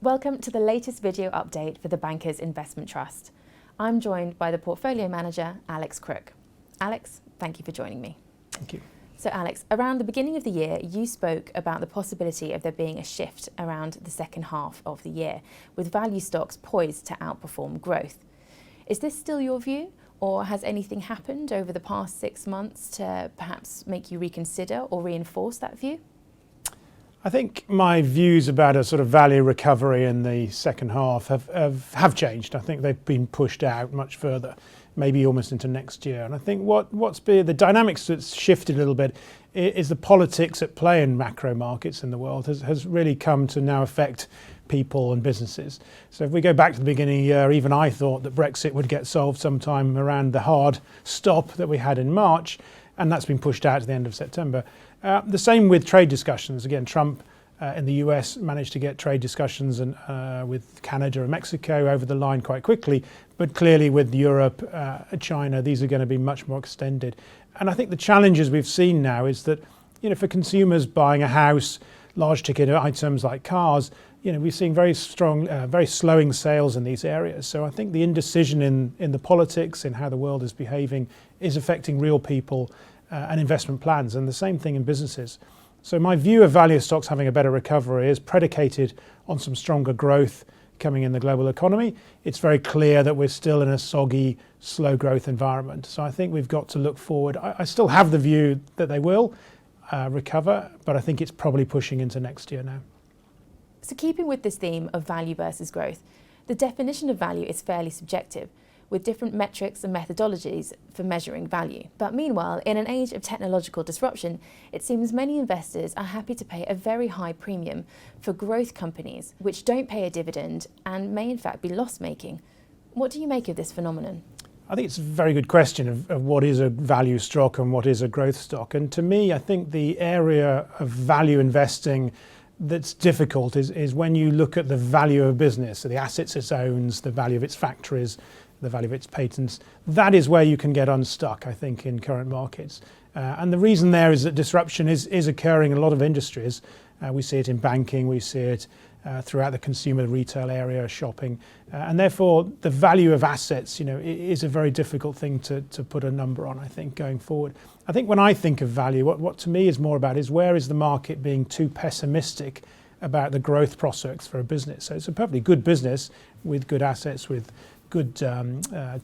Welcome to the latest video update for the Bankers Investment Trust. I'm joined by the portfolio manager, Alex Crooke. Alex, thank you for joining me. Thank you. So Alex, around the beginning of the year, you spoke about the possibility of there being a shift around the second half of the year, with value stocks poised to outperform growth. Is this still your view, or has anything happened over the past 6 months to perhaps make you reconsider or reinforce that view? I think my views about a sort of value recovery in the second half have changed. I think they've been pushed out much further, maybe almost into next year. And I think what's been the dynamics that's shifted a little bit is the politics at play in macro markets in the world has really come to now affect people and businesses. So if we go back to the beginning of the year, even I thought that Brexit would get solved sometime around the hard stop that we had in March, and that's been pushed out to the end of September. The same with trade discussions. Again, Trump in the US managed to get trade discussions with Canada and Mexico over the line quite quickly, but clearly with Europe, China, these are going to be much more extended. And I think the challenges we've seen now is that, for consumers buying a house, large ticket items like cars, we're seeing very strong, very slowing sales in these areas. So I think the indecision in the politics, in how the world is behaving, is affecting real people and investment plans, and the same thing in businesses. So my view of value stocks having a better recovery is predicated on some stronger growth coming in the global economy. It's very clear that we're still in a soggy, slow growth environment. So I think we've got to look forward. I still have the view that they will recover, but I think it's probably pushing into next year now. So keeping with this theme of value versus growth, the definition of value is fairly subjective, with different metrics and methodologies for measuring value. But meanwhile, in an age of technological disruption, it seems many investors are happy to pay a very high premium for growth companies which don't pay a dividend and may in fact be loss-making. What do you make of this phenomenon? I think it's a very good question of what is a value stock and what is a growth stock. And to me, I think the area of value investing that's difficult is when you look at the value of a business, so the assets it owns, the value of its factories, the value of its patents. That is where you can get unstuck, I think, in current markets. And the reason there is that disruption is occurring in a lot of industries. We see it in banking, we see it throughout the consumer retail area, shopping. And therefore, the value of assets, is a very difficult thing to put a number on, I think, going forward. I think when I think of value, what to me is more about is where is the market being too pessimistic about the growth prospects for a business. So it's a perfectly good business with good assets, with good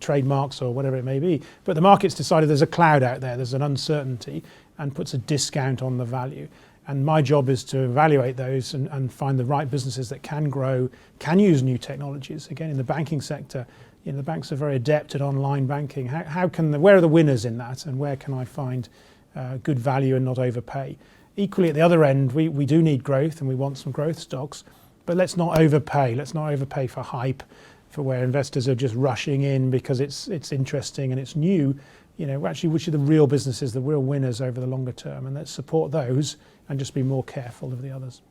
trademarks or whatever it may be. But the market's decided there's a cloud out there, there's an uncertainty, and puts a discount on the value. And my job is to evaluate those and find the right businesses that can grow, can use new technologies. Again, in the banking sector, the banks are very adept at online banking. Where are the winners in that, and where can I find good value and not overpay? Equally, at the other end, we do need growth and we want some growth stocks, but let's not overpay. Let's not overpay for hype, for where investors are just rushing in because it's interesting and it's new. Actually, which are the real businesses, the real winners over the longer term, and let's support those and just be more careful of the others.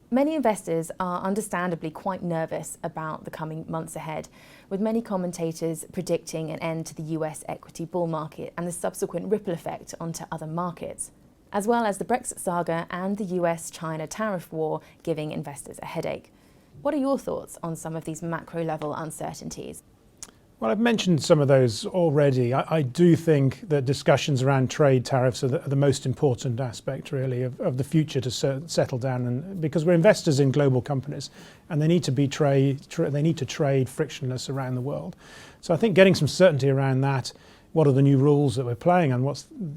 Many investors are understandably quite nervous about the coming months ahead, with many commentators predicting an end to the US equity bull market and the subsequent ripple effect onto other markets, as well as the Brexit saga and the US-China tariff war giving investors a headache. What are your thoughts on some of these macro-level uncertainties? Well, I've mentioned some of those already. I do think that discussions around trade tariffs are the most important aspect, really, of the future to settle down, and because we're investors in global companies, and they need to trade frictionless around the world. So I think getting some certainty around that, what are the new rules that we're playing, and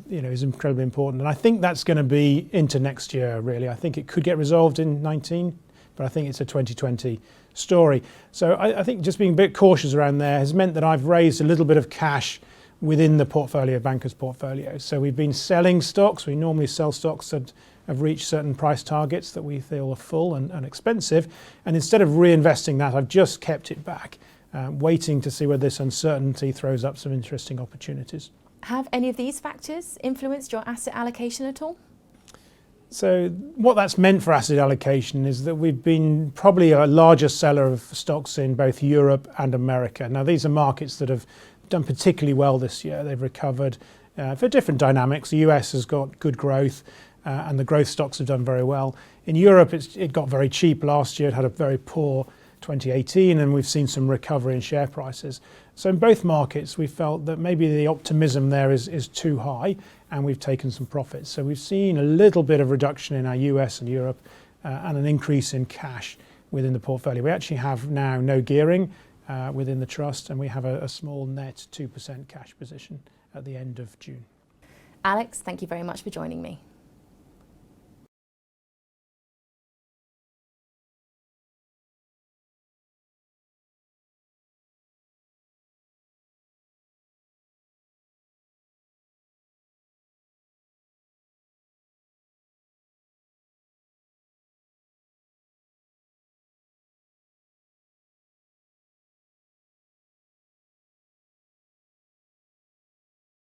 is incredibly important. And I think that's going to be into next year, really. I think it could get resolved in 19. But I think it's a 2020 story. So I think just being a bit cautious around there has meant that I've raised a little bit of cash within the portfolio, bankers' portfolio. So we've been selling stocks. We normally sell stocks that have reached certain price targets that we feel are full and expensive. And instead of reinvesting that, I've just kept it back, waiting to see whether this uncertainty throws up some interesting opportunities. Have any of these factors influenced your asset allocation at all? So what that's meant for asset allocation is that we've been probably a larger seller of stocks in both Europe and America. Now, these are markets that have done particularly well this year. They've recovered for different dynamics. The US has got good growth. and the growth stocks have done very well. In Europe, it got very cheap last year. It had a very poor 2018, and we've seen some recovery in share prices. So in both markets, we felt that maybe the optimism there is too high, and we've taken some profits. So we've seen a little bit of reduction in our US and Europe, and an increase in cash within the portfolio. We actually have now no gearing within the trust, and we have a small net 2% cash position at the end of June. Alex, thank you very much for joining me.